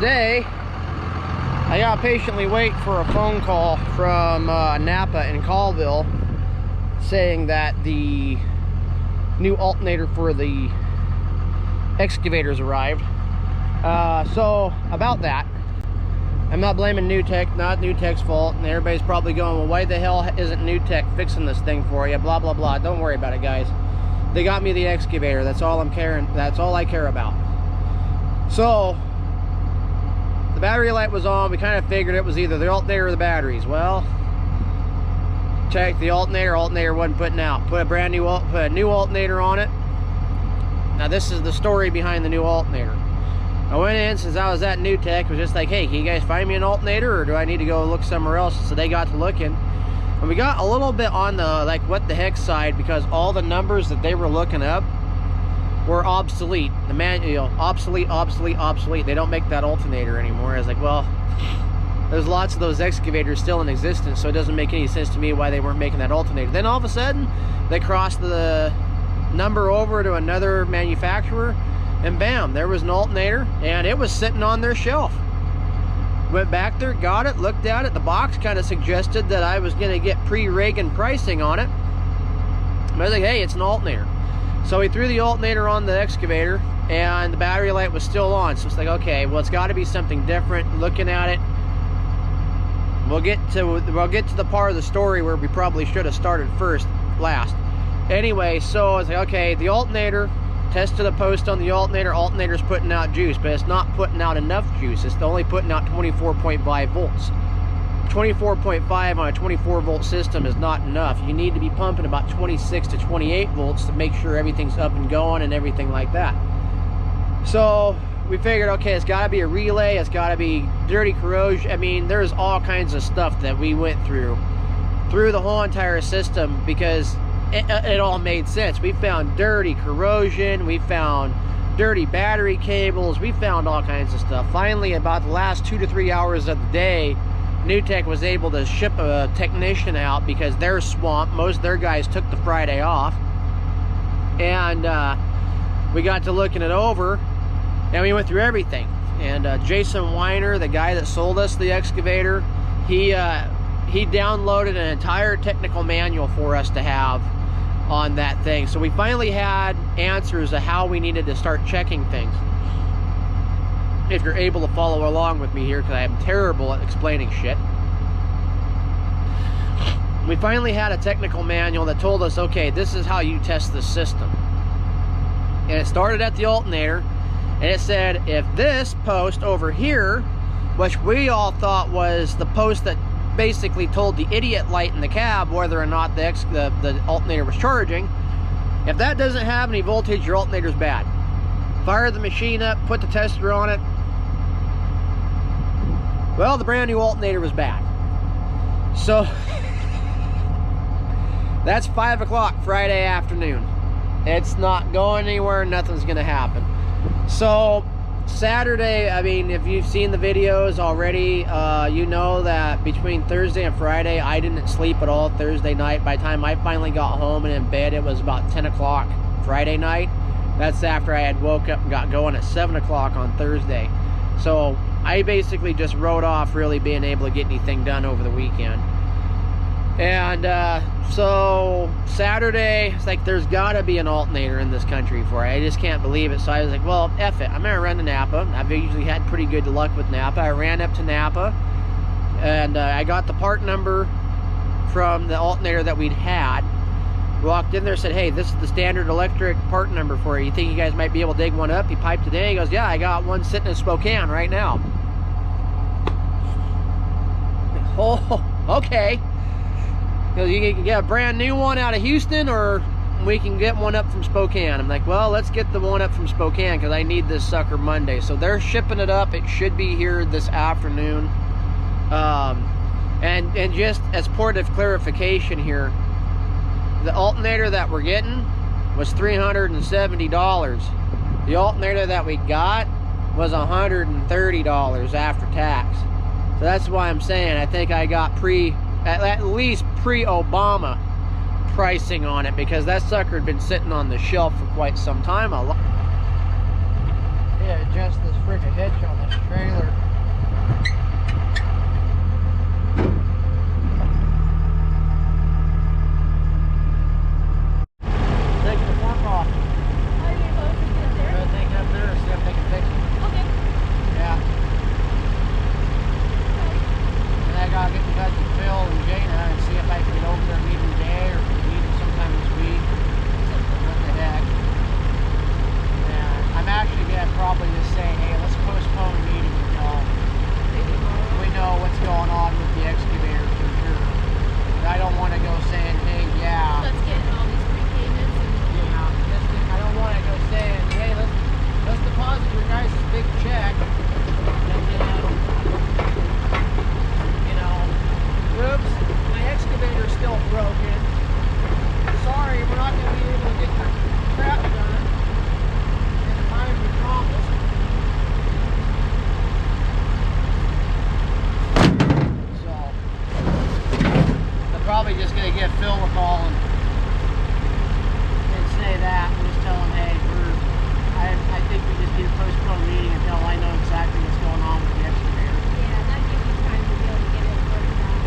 Today, I gotta patiently wait for a phone call from Napa in Colville saying that the new alternator for the excavators arrived. So about that, I'm not blaming NewTek, not NewTek's fault, and everybody's probably going, well, why the hell isn't NewTek fixing this thing for you? Blah blah blah. Don't worry about it, guys. They got me the excavator. That's all I'm caring. That's all I care about. So the battery light was on. We kind of figured it was either the alternator or the batteries. Well, check the alternator. Alternator wasn't putting out. Put a new alternator on it. Now this is the story behind the new alternator. I went in, since I was at NewTek, was just like, hey, can you guys find me an alternator, or do I need to go look somewhere else? So they got to looking, and we got a little bit on the like what the heck side, because all the numbers that they were looking up were obsolete. The manual, obsolete. They don't make that alternator anymore. I was like, well, there's lots of those excavators still in existence, so it doesn't make any sense to me why they weren't making that alternator. Then all of a sudden, they crossed the number over to another manufacturer, and bam, there was an alternator, and it was sitting on their shelf. Went back there, got it, looked at it. The box kind of suggested that I was going to get pre-Reagan pricing on it. But I was like, hey, it's an alternator. So we threw the alternator on the excavator, and the battery light was still on. So it's like, okay, well, it's got to be something different. Looking at it, we'll get to the part of the story where we probably should have started last. Anyway, so I was like, okay, the alternator, tested a post on the alternator. Alternator's putting out juice, but it's not putting out enough juice. It's only putting out 24.5 volts. 24.5 on a 24 volt system is not enough. You need to be pumping about 26 to 28 volts to make sure everything's up and going and everything like that. So we figured, okay, it's got to be a relay, it's got to be dirty corrosion. I mean, there's all kinds of stuff that we went through the whole entire system, because it all made sense. We found dirty corrosion, we found dirty battery cables, we found all kinds of stuff. Finally, about the last 2 to 3 hours of the day, NewTek was able to ship a technician out because they're swamped. Most of their guys took the Friday off, and we got to looking it over, and we went through everything. And Jason Weiner, the guy that sold us the excavator, he downloaded an entire technical manual for us to have on that thing. So we finally had answers of how we needed to start checking things. If you're able to follow along with me here, because I am terrible at explaining shit. We finally had a technical manual that told us, okay, this is how you test the system. And it started at the alternator, and it said, if this post over here, which we all thought was the post that basically told the idiot light in the cab whether or not the alternator was charging, if that doesn't have any voltage, your alternator's bad. Fire the machine up, put the tester on it. Well, the brand new alternator was bad. So that's 5 o'clock Friday afternoon. It's not going anywhere, nothing's gonna happen. So Saturday, I mean, if you've seen the videos already, you know that between Thursday and Friday, I didn't sleep at all Thursday night. By the time I finally got home and in bed, it was about 10 o'clock Friday night. That's after I had woke up and got going at 7 o'clock on Thursday. So I basically just wrote off really being able to get anything done over the weekend. And so Saturday, it's like, there's got to be an alternator in this country for it. I just can't believe it. So I was like, well, F it. I'm going to run to Napa. I've usually had pretty good luck with Napa. I ran up to Napa, and I got the part number from the alternator that we'd had. Walked in there, said, hey, this is the standard electric part number for you. You think you guys might be able to dig one up? He piped it in. He goes, yeah, I got one sitting in Spokane right now. Oh, okay. Because you can get a brand new one out of Houston, or we can get one up from Spokane. I'm like, well, let's get the one up from Spokane, because I need this sucker Monday. So they're shipping it up. It should be here this afternoon. And just as part of clarification here, the alternator that we're getting was $370. The alternator that we got was $130 after tax. So that's why I'm saying I think I got at least pre-Obama pricing on it, because that sucker had been sitting on the shelf for quite some time. to adjust this freaking hitch on this trailer. Take the fork off. How are you going to get there? I'm going to take it up there and see if they can fix it. Okay. Yeah. And I got to get in touch with Phil and Jana and see if I can get over there and meet them today or if we meet them sometime this week. What the heck. Yeah. I'm actually going to probably just say, hey, let's postpone the meeting until we know what's going on with the excavator for sure. But I don't want to go saying, hey, yeah. Let's get all these prepayments. Yeah. I don't want to go saying, hey, let's deposit your guys' big check. And then, you know, oops, my excavator's still broken. Sorry, we're not going to be able to get the crap done in the time we promised. So, I'm probably just going to give Phil a call and say that and just tell him, hey, I think we just need to postpone the meeting until I know exactly what's going on with the excavator. Yeah, that gives you time to be able to get it worked out.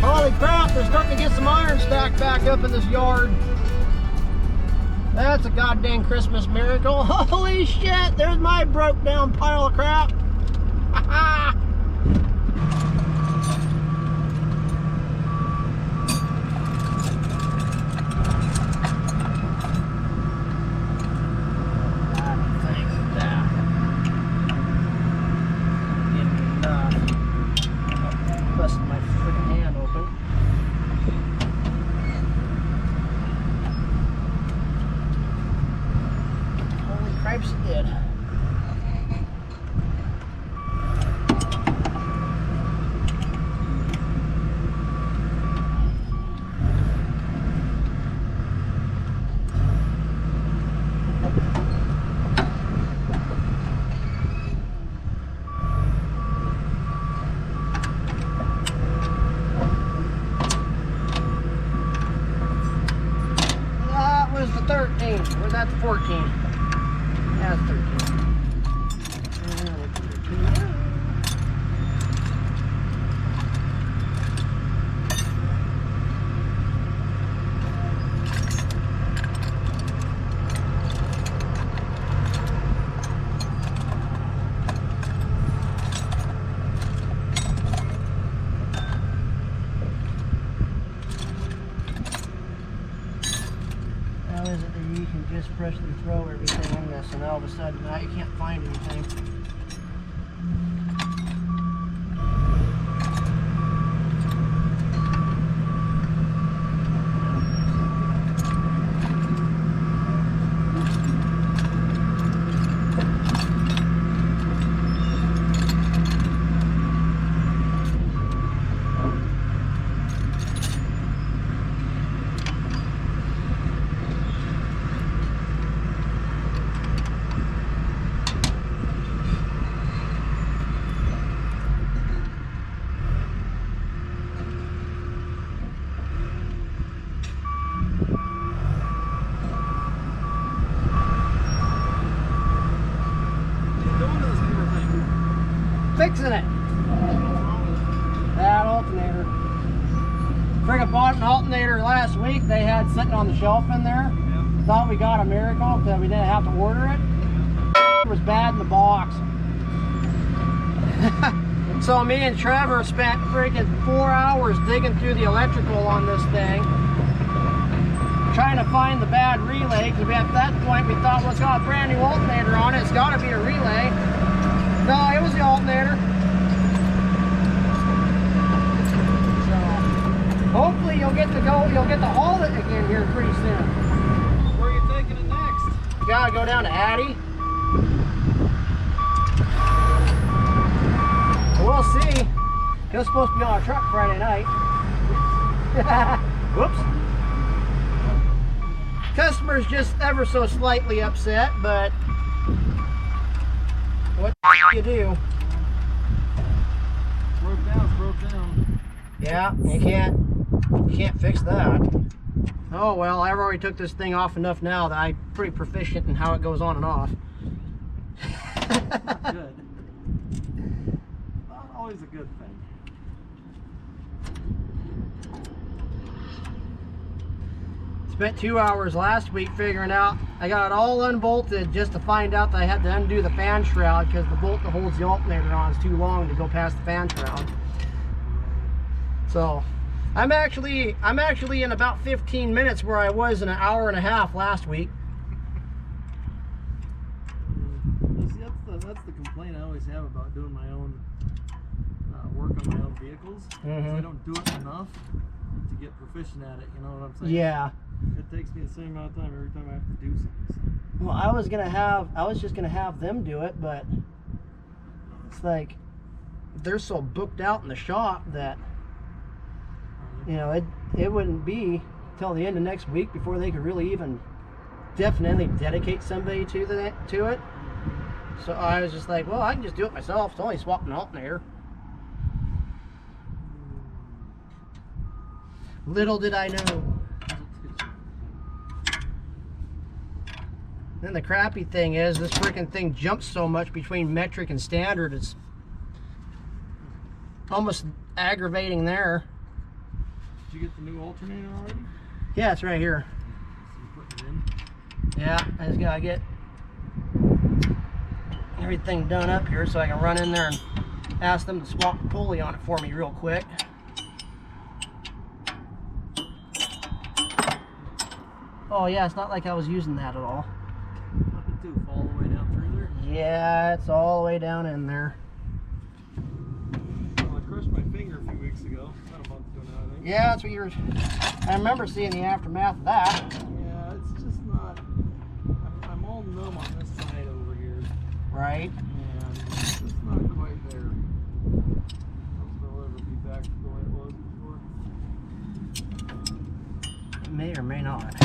Holy crap, they're starting to get some iron stacked back up in this yard. That's a goddamn Christmas miracle. Holy shit, there's my broke down pile of crap. Busted my freaking hand open. Holy cripes, it did. That was the 13. Or that's 14. That's 13. How is it that you can just freshly throw everything in this and now all of a sudden now you can't find anything. Fixing it. That alternator. Friggin' bought an alternator last week. They had sitting on the shelf in there. Yeah. Thought we got a miracle because we didn't have to order it. It was bad in the box. So me and Trevor spent freaking 4 hours digging through the electrical on this thing, trying to find the bad relay, because at that point we thought, well, it's got a brand new alternator on it, it's got to be a relay. No, it was the alternator. So hopefully you'll get to haul it again here pretty soon. Where are you taking it next? You gotta go down to Addy. We'll see. It was supposed to be on a truck Friday night. Whoops. Customer's just ever so slightly upset, but what do you do? Broke down. Yeah, you can't fix that. Oh well, I've already took this thing off enough now that I'm pretty proficient in how it goes on and off. Good. Not always a good thing. Spent 2 hours last week figuring out, I got it all unbolted just to find out that I had to undo the fan shroud because the bolt that holds the alternator on is too long to go past the fan shroud. So I'm actually in about 15 minutes where I was in an hour and a half last week. You see, that's the complaint I always have about doing my own work on my own vehicles. I don't do it enough to get proficient at it, you know what I'm saying? Yeah. It takes me the same amount of time every time I have to do something. Well, I was just gonna have them do it, but it's like they're so booked out in the shop that, you know, it wouldn't be till the end of next week before they could really even definitely dedicate somebody to it. So I was just like, well, I can just do it myself. It's only swapping an alternator. Little did I know. Then the crappy thing is, this freaking thing jumps so much between metric and standard, it's almost aggravating there. Did you get the new alternator already? Yeah, it's right here. So you put it in? Yeah, I just gotta get everything done up here so I can run in there and ask them to swap the pulley on it for me real quick. Oh yeah, it's not like I was using that at all. What did it do? Fall all the way down through there? Yeah, it's all the way down in there. Well, I crushed my finger a few weeks ago. About a month ago now, I think. Yeah, that's what you were. I remember seeing the aftermath of that. Yeah, it's just not. I'm all numb on this side over here. Right. And it's just not quite there. I don't think I'll ever be back to the way it was before. It may or may not. At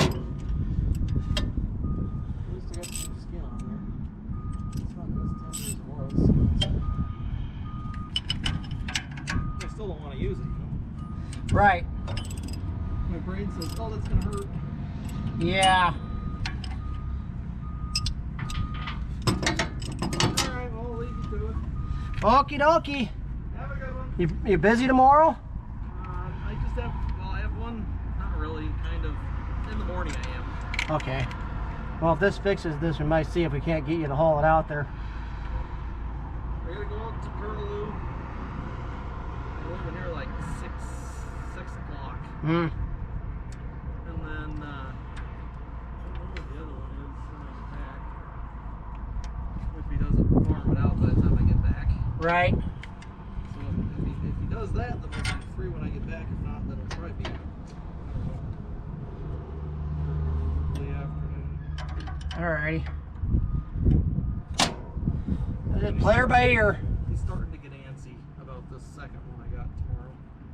least I got some skin on there. It's not as tender as it was. I still don't want to use it, you know? Right. My brain says, oh, that's going to hurt. Yeah. Alright, well, I'll leave you to it. Okie dokie. Have a good one. You busy tomorrow? I just have, well, I have one, not really, kind of, in the morning I am. Okay. Well, if this fixes this, we might see if we can't get you to haul it out there. I gotta go out to Curlew. I leave in here like 6 o'clock. Hmm. And then, I don't know what the other one is, then I Right. So if he does that, then we'll be free when I get back. If not, then it'll probably be, early afternoon. Alrighty. Play her by ear. He's starting to get antsy about this second one I got tomorrow.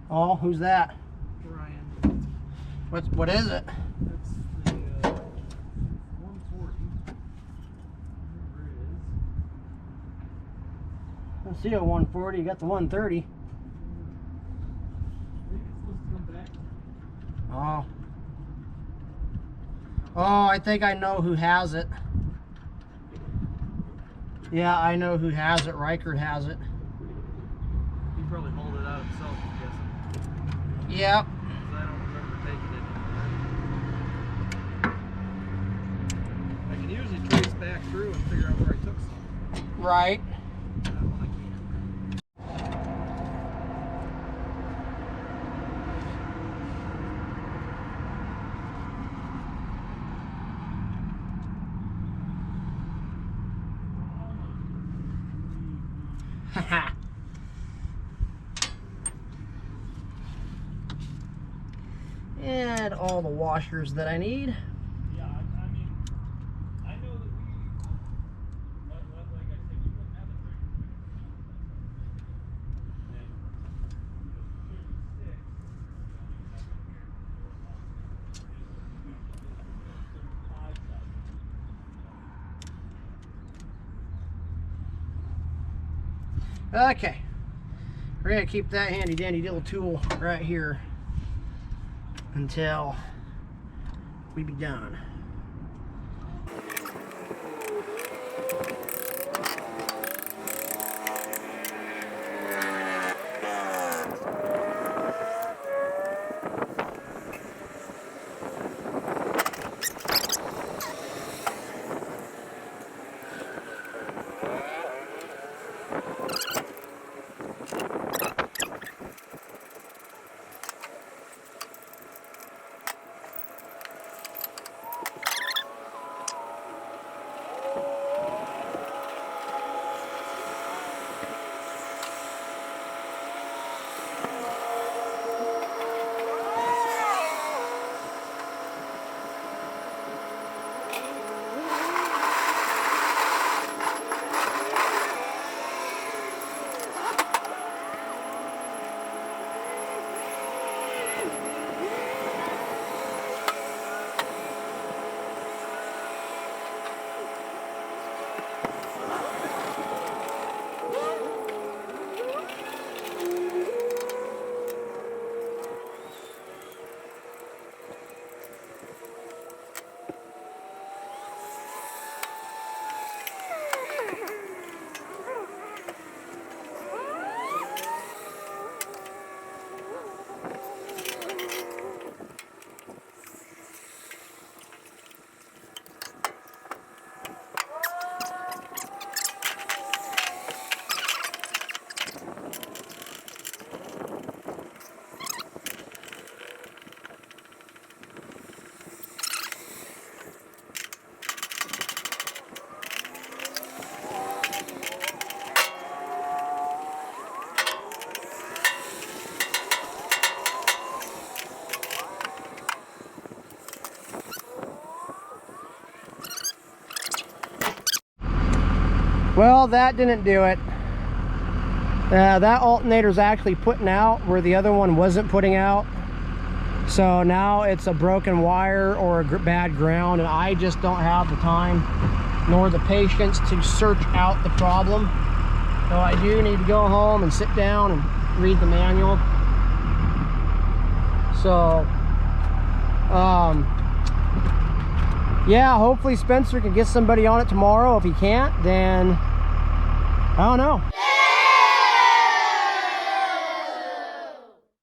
Oh, who's that? Brian. What is it? That's the 140. Whatever it is. I see a 140. You got the 130. I think it's supposed to come back. Oh. Oh, I think I know who has it. Yeah, I know who has it. Reichert has it. He probably hauled it out himself, I'm guessing. Yep. 'Cause I don't remember taking it anywhere. I can usually trace back through and figure out where I took some. Right. That one I can't. And all the washers that I need. Yeah, I mean, I know that we, like I said, we wouldn't have a 30. And, you know, 36, Okay. We're gonna keep that handy dandy little tool right here until we be done. Well, that didn't do it. That alternator's actually putting out where the other one wasn't putting out. So now it's a broken wire or a bad ground, and I just don't have the time nor the patience to search out the problem. So I do need to go home and sit down and read the manual. So, yeah, hopefully Spencer can get somebody on it tomorrow. If he can't, then I don't know.